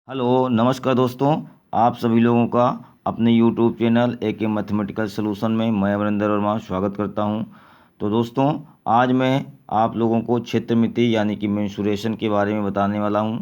Hello नमस्कार दोस्तों। आप सभी लोगों का अपने यूट्यूब चैनल ए मैथमेटिकल सॉल्यूशन में मैं अमरिंदर वर्मा स्वागत करता हूं। तो दोस्तों, आज मैं आप लोगों को क्षेत्रमिति यानी कि मेंसुरेशन के बारे में बताने वाला हूं।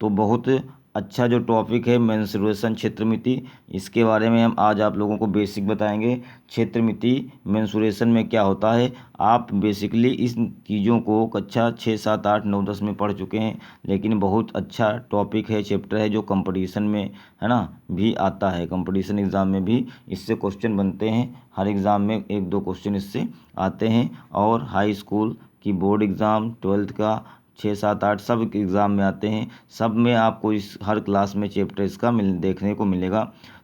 तो बहुत अच्छा जो टॉपिक है मेंसुरेशन क्षेत्रमिति, इसके बारे में हम आज आप लोगों को बेसिक बताएंगे। क्षेत्रमिति मेंसुरेशन में क्या होता है, आप बेसिकली इस चीज़ों को कक्षा 6, 7, 8, 9, 10 में पढ़ चुके हैं, लेकिन बहुत अच्छा टॉपिक है, चैप्टर है, जो कंपटीशन में है ना भी आता है। कंपटीशन एग्ज़ाम में भी इससे क्वेश्चन बनते हैं। हर एग्ज़ाम में एक दो क्वेश्चन इससे आते हैं, और हाई स्कूल की बोर्ड एग्ज़ाम, 12th का 6, 7, 8 सब एग्ज़ाम में आते हैं। सब में आपको इस हर क्लास में चैप्टर इसका देखने को मिलेगा।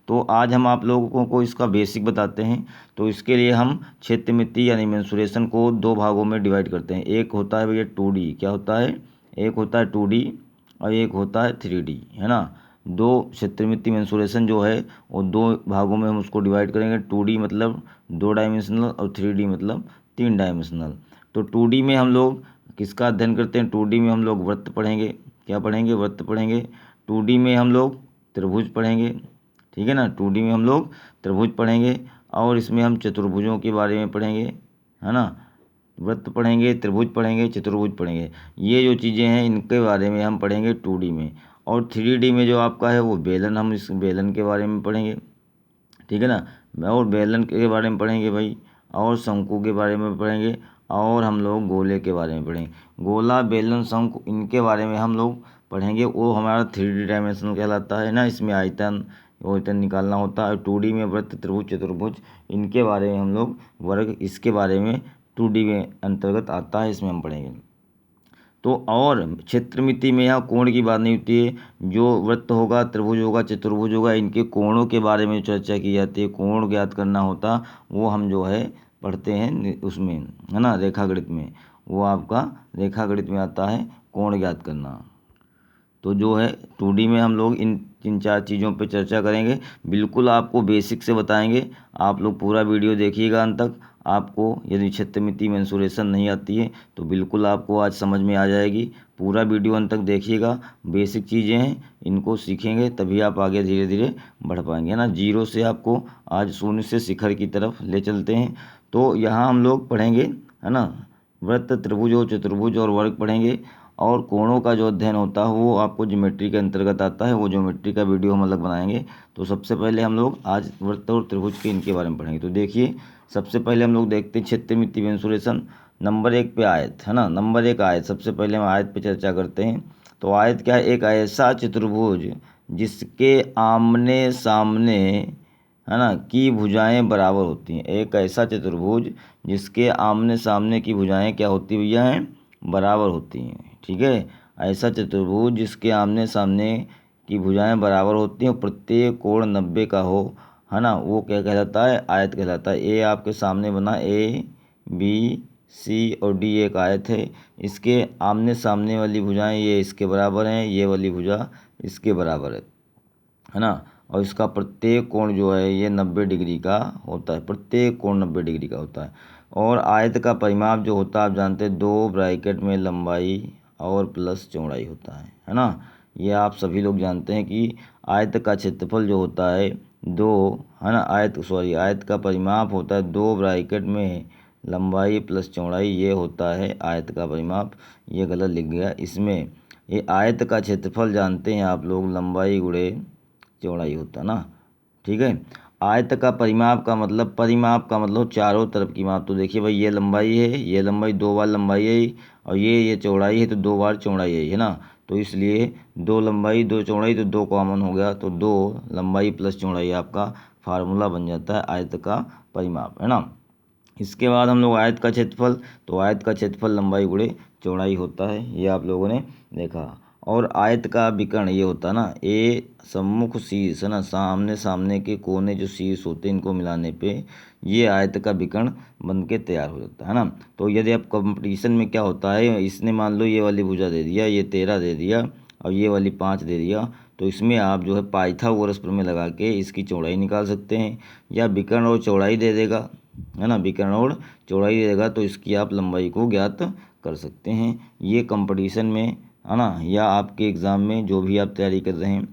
तो आज हम आप लोगों को इसका बेसिक बताते हैं। तो इसके लिए हम क्षेत्रमिति यानी मेंसुरेशन को दो भागों में डिवाइड करते हैं। एक होता है भैया 2D, क्या होता है, एक होता है 2D और एक होता है 3D, है ना। दो क्षेत्रमिति मेंसुरेशन जो है वो दो भागों में हम उसको डिवाइड करेंगे। 2D मतलब 2 डायमेंशनल और 3D मतलब 3 डायमेंशनल। तो 2D में हम लोग किसका अध्ययन करते हैं, 2D में हम लोग वृत्त पढ़ेंगे। क्या पढ़ेंगे, वृत्त पढ़ेंगे। 2D में हम लोग त्रिभुज पढ़ेंगे, ठीक है ना। 2D में हम लोग त्रिभुज पढ़ेंगे, और इसमें हम चतुर्भुजों के बारे में पढ़ेंगे, है ना। वृत्त पढ़ेंगे, त्रिभुज पढ़ेंगे, चतुर्भुज पढ़ेंगे। ये जो चीज़ें हैं इनके बारे में हम पढ़ेंगे 2D में। और 3D में जो आपका है वो बेलन, हम इस बेलन के बारे में पढ़ेंगे, ठीक है ना। और बेलन के बारे में पढ़ेंगे भाई, और शंकु के बारे में पढ़ेंगे, और हम लोग गोले के बारे में पढ़ेंगे। गोला, बेलन, शंकु, इनके बारे में हम लोग पढ़ेंगे। वो हमारा 3D डायमेंशनल कहलाता है ना। इसमें आयतन आयतन निकालना होता है। 2D में वृत्त, त्रिभुज, चतुर्भुज, इनके बारे में हम लोग वर्ग, इसके बारे में 2D में अंतर्गत आता है, इसमें हम पढ़ेंगे। तो और क्षेत्रमिति में यहाँ कोण की बात नहीं होती है। जो वृत्त होगा, त्रिभुज होगा, चतुर्भुज होगा, इनके कोणों के बारे में चर्चा की जाती है। कोण ज्ञात करना होता, वो हम जो है पढ़ते हैं उसमें, है ना, रेखागणित में। वो आपका रेखागणित में आता है कोण ज्ञात करना। तो जो है 2D में हम लोग इन तीन चार चीज़ों पे चर्चा करेंगे। बिल्कुल आपको बेसिक से बताएंगे। आप लोग पूरा वीडियो देखिएगा अंत तक। आपको यदि क्षेत्रमिति मेंसुरेशन नहीं आती है तो बिल्कुल आपको आज समझ में आ जाएगी। पूरा वीडियो अंत तक देखिएगा। बेसिक चीज़ें हैं, इनको सीखेंगे तभी आप आगे धीरे धीरे बढ़ पाएंगे, है ना। जीरो से आपको आज शून्य से शिखर की तरफ ले चलते हैं। तो यहाँ हम लोग पढ़ेंगे, है ना, वृत्त, त्रिभुज और चतुर्भुज और वर्ग पढ़ेंगे। और कोणों का जो अध्ययन होता है वो आपको ज्योमेट्री के अंतर्गत आता है। वो ज्योमेट्री का वीडियो हम अलग बनाएंगे। तो सबसे पहले हम लोग आज वृत्त और त्रिभुज के इनके बारे में पढ़ेंगे। तो देखिए, सबसे पहले हम लोग देखते हैं क्षेत्रमिति मेंसुरेशन। नंबर 1 पे आयत, है ना। नंबर 1 आयत। सबसे पहले हम आयत पे चर्चा करते हैं। तो आयत क्या है, एक ऐसा चतुर्भुज जिसके आमने सामने, है ना, की भुजाएं बराबर होती हैं। एक ऐसा चतुर्भुज जिसके आमने सामने की भुजाएं क्या होती भैया हैं, बराबर होती हैं, ठीक है। ऐसा चतुर्भुज जिसके आमने सामने की भुजाएं बराबर होती हैं और प्रत्येक कोण 90 का हो, है ना, वो क्या कहलाता है, आयत कहलाता है। ए आपके सामने बना, A, B, C और D एक आयत है। इसके आमने सामने वाली भुजाएं ये इसके बराबर हैं, ये वाली भुजा इसके बराबर है ना। और इसका प्रत्येक कोण जो है ये 90 डिग्री का होता है। प्रत्येक कोण 90 डिग्री का होता है। और आयत का परिमाप जो होता है आप जानते हैं, 2 ब्रैकेट में लंबाई और प्लस चौड़ाई होता है ना। ये आप सभी लोग जानते हैं कि आयत का क्षेत्रफल जो होता है 2, है ना, आयत का परिमाप होता है 2 ब्रैकेट में लंबाई प्लस चौड़ाई, ये होता है आयत का परिमाप। ये गलत लिख गया इसमें। ये आयत का क्षेत्रफल जानते हैं आप लोग, लंबाई गुणे चौड़ाई होता ना, ठीक है। आयत का परिमाप का मतलब चारों तरफ की माप। तो देखिए भाई, ये लंबाई है, ये लंबाई 2 बार लंबाई है, और ये चौड़ाई है तो 2 बार चौड़ाई है ना। तो इसलिए 2 लंबाई 2 चौड़ाई, तो 2 कॉमन हो गया, तो 2 लंबाई प्लस चौड़ाई आपका फार्मूला बन जाता है आयत का परिमाप, है ना। इसके बाद हम लोग आयत का क्षेत्रफल। तो आयत का क्षेत्रफल लंबाई गुणे चौड़ाई होता है, ये आप लोगों ने देखा। और आयत का विकर्ण ये होता है ना, ए सम्मुख शीर्ष, है ना, सामने सामने के कोने जो शीर्ष होते हैं इनको मिलाने पे ये आयत का विकर्ण बन के तैयार हो जाता है ना। तो यदि आप कंपटीशन में क्या होता है, इसने मान लो ये वाली भुजा दे दिया, ये 13 दे दिया और ये वाली 5 दे दिया, तो इसमें आप जो है पाइथागोरस प्रमेय लगा के इसकी चौड़ाई निकाल सकते हैं। या विकर्ण और चौड़ाई दे देगा, है ना, विकर्ण और चौड़ाई दे देगा, तो इसकी आप लंबाई को ज्ञात कर सकते हैं। ये कंपटीशन में, है ना, या आपके एग्ज़ाम में जो भी आप तैयारी कर रहे हैं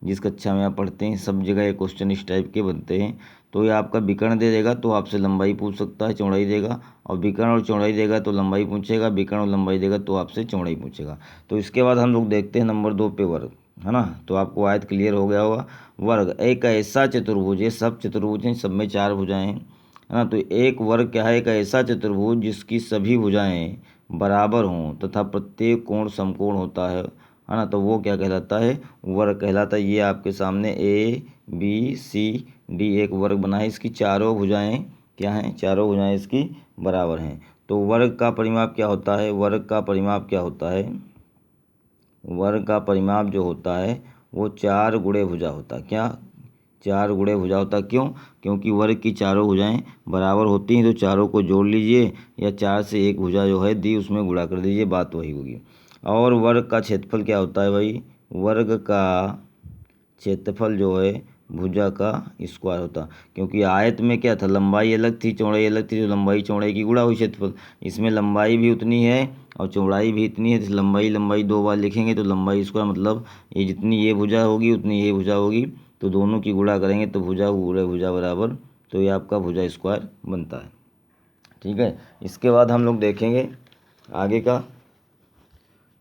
जिस कक्षा में आप पढ़ते हैं सब जगह ये क्वेश्चन इस टाइप के बनते हैं। तो ये आपका विकर्ण दे देगा तो आपसे लंबाई पूछ सकता है, चौड़ाई देगा, और विकर्ण और चौड़ाई देगा तो लंबाई पूछेगा, विकर्ण और लंबाई देगा तो आपसे चौड़ाई पूछेगा। तो इसके बाद हम लोग देखते हैं नंबर 2 पे वर्ग, है ना। तो आपको आयत क्लियर हो गया होगा। वर्ग एक ऐसा चतुर्भुज, ये सब चतुर्भुज हैं, सब में 4 भुजाएं हैं, है ना। तो एक वर्ग क्या है, एक ऐसा चतुर्भुज जिसकी सभी भुजाएं बराबर हों तथा प्रत्येक कोण समकोण होता है ना। तो वो क्या कहलाता है, वर्ग कहलाता है। ये आपके सामने ABCD एक वर्ग बना है, इसकी चारों भुजाएं क्या हैं, चारों भुजाएं इसकी बराबर हैं। तो वर्ग का परिमाप क्या होता है, वर्ग का परिमाप क्या होता है, वर्ग का परिमाप जो होता है वो 4 गुणे भुजा होता है। क्या, 4 गुणे भुजा होता है। क्यों, क्योंकि वर्ग की चारों भुजाएं बराबर होती हैं, तो चारों को जोड़ लीजिए या 4 से एक भुजा जो है दी उसमें गुणा कर दीजिए, बात वही होगी। और वर्ग का क्षेत्रफल क्या होता है भाई, वर्ग का क्षेत्रफल जो है भुजा का स्क्वायर होता। क्योंकि आयत में क्या था, लंबाई अलग थी चौड़ाई अलग थी, तो लंबाई चौड़ाई की गुणा हुई क्षेत्रफल। इसमें लंबाई भी उतनी है और चौड़ाई भी इतनी है, तो लंबाई लंबाई 2 बार लिखेंगे तो लंबाई स्क्वायर मतलब ये जितनी ये भुजा होगी उतनी ये भुजा होगी, तो दोनों की गुणा करेंगे तो भुजा गुणे भुजा बराबर, तो ये आपका भुजा स्क्वायर बनता है। ठीक है, इसके बाद हम लोग देखेंगे आगे का,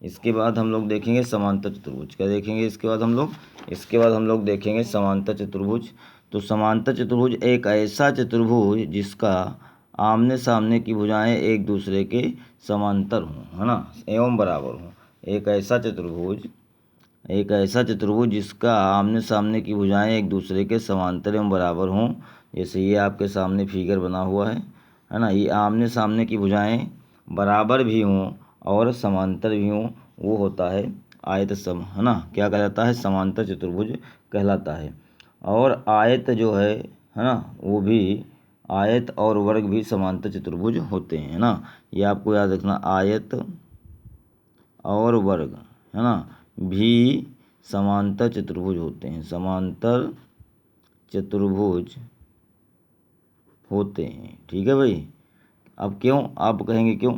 इसके बाद हम लोग देखेंगे समांतर चतुर्भुज। क्या देखेंगे इसके बाद हम लोग, इसके बाद हम लोग देखेंगे समांतर चतुर्भुज। तो समांतर चतुर्भुज एक ऐसा चतुर्भुज जिसका आमने सामने की भुजाएं एक दूसरे के समांतर हों, है ना, एवं बराबर हों। एक ऐसा चतुर्भुज, एक ऐसा चतुर्भुज जिसका आमने सामने की भुजाएं एक दूसरे के समांतर एवं बराबर हों। जैसे ये आपके सामने फिगर बना हुआ है ना। ये आमने सामने की भुजाएं बराबर भी हों और समांतर भी हों, वो होता है आयत सम, है ना। क्या कहलाता है, समांतर चतुर्भुज कहलाता है। और आयत जो है ना, वो भी आयत और वर्ग भी समांतर चतुर्भुज होते हैं, है ना। ये आपको याद रखना, आयत और वर्ग, है ना, भी समांतर चतुर्भुज होते हैं, समांतर चतुर्भुज होते हैं। ठीक है भाई। अब क्यों, आप कहेंगे क्यों,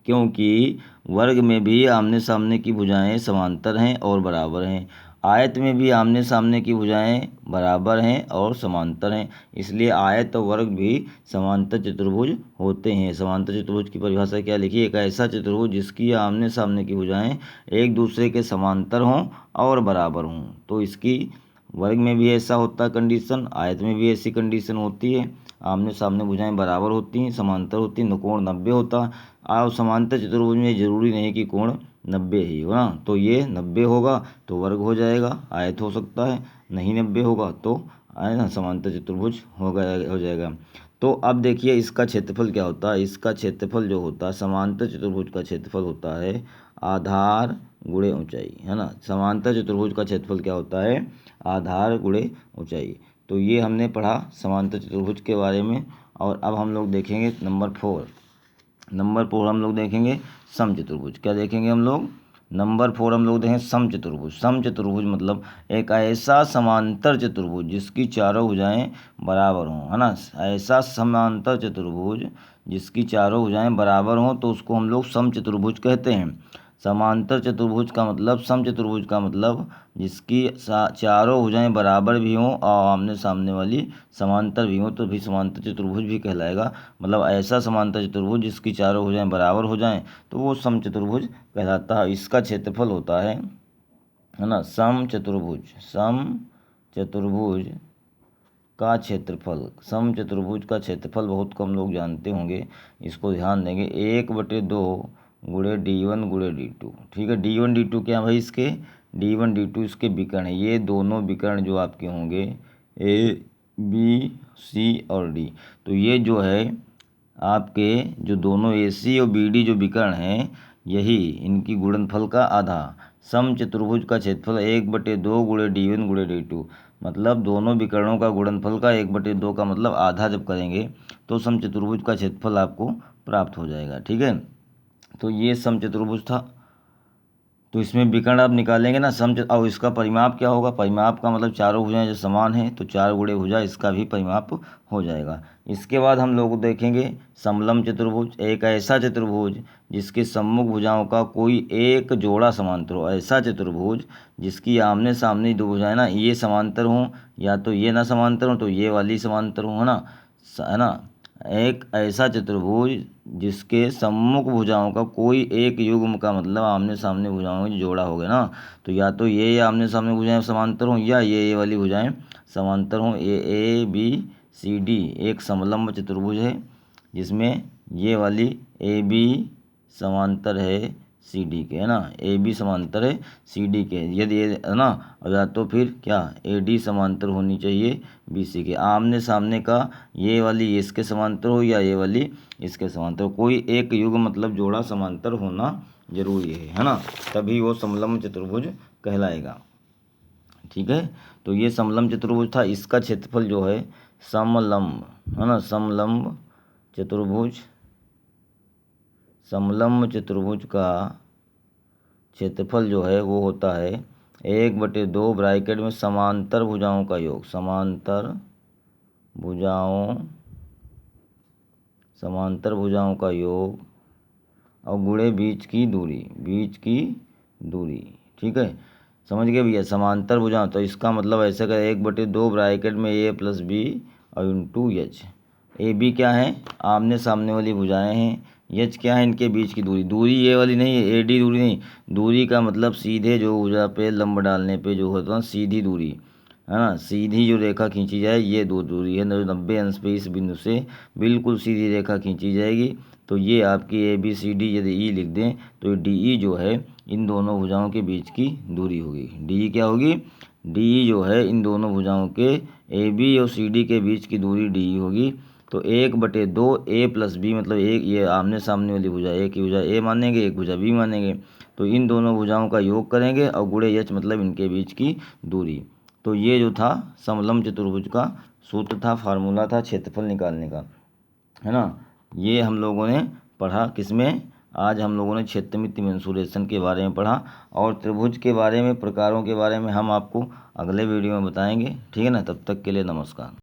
क्योंकि वर्ग में भी आमने सामने की भुजाएं समांतर हैं और बराबर हैं, आयत में भी आमने सामने की भुजाएं बराबर हैं और समांतर हैं, इसलिए आयत और वर्ग भी समांतर चतुर्भुज होते हैं। समांतर चतुर्भुज की परिभाषा क्या लिखी, एक ऐसा चतुर्भुज जिसकी आमने सामने की भुजाएं एक दूसरे के समांतर हों और बराबर हों। तो इसकी वर्ग में भी ऐसा होता है कंडीशन, आयत में भी ऐसी कंडीशन होती है। आमने सामने भुजाएं बराबर होती हैं, समांतर होती हैं, कोण 90 होता है। और समांतर चतुर्भुज में जरूरी नहीं कि कोण 90 ही हो ना, तो ये 90 होगा तो वर्ग हो जाएगा, आयत हो सकता है, नहीं 90 होगा तो है ना समांतर चतुर्भुज हो जाएगा। तो अब देखिए इसका क्षेत्रफल क्या होता है, इसका क्षेत्रफल जो होता है समांतर चतुर्भुज का क्षेत्रफल होता है आधार गुणे ऊंचाई, है ना। समांतर चतुर्भुज का क्षेत्रफल क्या होता है, आधार गुणे ऊंचाई। तो ये हमने पढ़ा समांतर चतुर्भुज के बारे में। और अब हम लोग देखेंगे नंबर 4, नंबर 4 हम लोग देखेंगे समचतुर्भुज। क्या देखेंगे हम लोग, नंबर 4 हम लोग देखेंगे समचतुर्भुज। समचतुर्भुज मतलब एक ऐसा समांतर चतुर्भुज जिसकी चारों भुजाएं बराबर हों, है ना। ऐसा समांतर चतुर्भुज जिसकी चारों भुजाएं बराबर हों तो उसको हम लोग समचतुर्भुज कहते हैं। समांतर चतुर्भुज का मतलब, समचतुर्भुज का मतलब जिसकी चारों भुजाएं बराबर भी हों और आमने सामने वाली समांतर भी हों तो भी समांतर चतुर्भुज भी कहलाएगा। मतलब ऐसा समांतर चतुर्भुज जिसकी चारों भुजाएं बराबर हो जाएं तो वो समचतुर्भुज कहलाता है। इसका क्षेत्रफल होता है ना समचतुर्भुज, समचतुर्भुज का क्षेत्रफल, समचतुर्भुज का क्षेत्रफल बहुत कम लोग जानते होंगे, इसको ध्यान देंगे, 1/2 गुणे D1 गुणे D2। ठीक है, D1 D2 क्या भाई, इसके D1 D2 इसके विकर्ण है। ये दोनों विकर्ण जो आपके होंगे ABC और D, तो ये जो है आपके जो दोनों AC और BD जो विकर्ण हैं, यही इनकी गुणनफल का आधा। समचतुर्भुज का क्षेत्रफल 1/2 गुणे D1 गुणे D2, मतलब दोनों विकर्णों का गुणनफल का 1/2 का मतलब आधा जब करेंगे तो समचतुर्भुज का क्षेत्रफल आपको प्राप्त हो जाएगा। ठीक है, तो ये समचतुर्भुज था। तो इसमें विकर्ण आप निकालेंगे ना और इसका परिमाप क्या होगा, परिमाप का मतलब चारों भुजाएं जो समान हैं तो 4 गुणे भुजा इसका भी परिमाप हो जाएगा। इसके बाद हम लोग देखेंगे समलंब चतुर्भुज, एक ऐसा चतुर्भुज जिसके सम्मुख भुजाओं का कोई एक जोड़ा समांतर हो। ऐसा चतुर्भुज जिसकी आमने सामने दो भुजाएं ना ये समांतर हों, या तो ये ना समांतर हो तो ये वाली समांतर हो, है ना। एक ऐसा चतुर्भुज जिसके सम्मुख भुजाओं का कोई एक युग्म का मतलब आमने सामने भुजाओं में जोड़ा हो गया ना, तो या तो ये आमने सामने भुजाएं समांतर हों या ये वाली भुजाएं समांतर हों। ए बी सी डी एक समलंब चतुर्भुज है जिसमें ये वाली ए बी समांतर है सी डी के, है ना। ए बी समांतर है सी डी के, यदि ये है ना, और या तो फिर क्या ए डी समांतर होनी चाहिए बी सी के। आमने सामने का ये वाली इसके समांतर हो या ये वाली इसके समांतर हो, कोई एक युग्म मतलब जोड़ा समांतर होना जरूरी है ना, तभी वो समलंब चतुर्भुज कहलाएगा। ठीक है, तो ये समलंब चतुर्भुज था। इसका क्षेत्रफल जो है समलंब, है ना, समलंब चतुर्भुज का क्षेत्रफल जो है वो होता है 1/2 ब्रैकेट में समांतर भुजाओं का योग, समांतर भुजाओं का योग और गुणे बीच की दूरी। ठीक है, समझ गए भैया। समांतर भुजाओं तो इसका मतलब ऐसे कर 1/2 ब्रैकेट में ए प्लस बी और इंटू एच। ए बी क्या है, आमने सामने वाली भुजाएं हैं। एच क्या है, इनके बीच की दूरी ये वाली नहीं है, ए डी दूरी नहीं। दूरी का मतलब सीधे जो भुजा पे लंब डालने पे जो होता है सीधी दूरी, है ना, सीधी जो रेखा खींची जाए ये दूरी है। 90 अंश पे इस बिंदु से बिल्कुल सीधी रेखा खींची जाएगी, तो ये आपकी ए बी सी डी यदि ई लिख दें तो डी ई जो है इन दोनों भुजाओं के बीच की दूरी होगी। डी ई क्या होगी, डी ई जो है इन दोनों भुजाओं के ए बी और सी डी के बीच की दूरी डी ई होगी। तो 1/2 ए प्लस बी मतलब एक ये आमने सामने वाली भुजा, एक ही भुजा ए मानेंगे एक भुजा बी मानेंगे, तो इन दोनों भुजाओं का योग करेंगे और गुणे एच मतलब इनके बीच की दूरी। तो ये जो था समलंब चतुर्भुज का सूत्र था, फार्मूला था क्षेत्रफल निकालने का, है ना। ये हम लोगों ने पढ़ा किसमें, आज हम लोगों ने क्षेत्रमिति मेंसुरेशन के बारे में पढ़ा, और त्रिभुज के बारे में, प्रकारों के बारे में हम आपको अगले वीडियो में बताएंगे। ठीक है ना, तब तक के लिए नमस्कार।